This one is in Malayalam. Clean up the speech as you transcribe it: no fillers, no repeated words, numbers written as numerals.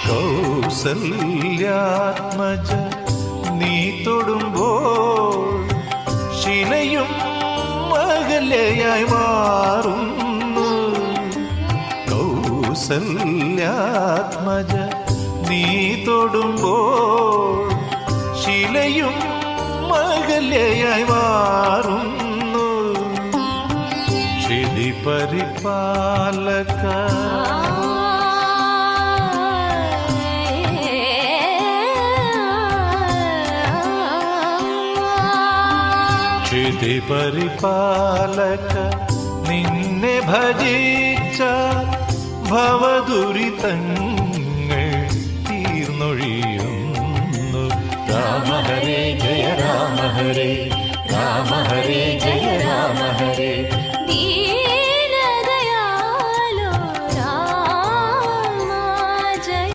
കൗസല്യാത്മജ നീ തൊടുമ്പോൾ ശിലയും അകലയായി മാറുന്നു. കൗസല്യാത്മജ നീ തൊടുമ്പോൾ ശിലയും അകലയായി മാറുന്നു. ക്ഷിതി പരിപാലക ക്ഷിതി പരിപാലക നിന്നെ ഭജിച്ച ഭവദുരിതങ്ങൾ തീർന്നൊഴിയുന്നു. രാമ ഹരേ ജയ രാമ ഹരേ, രാമ ഹരേ ജയ രാമ ഹരേ.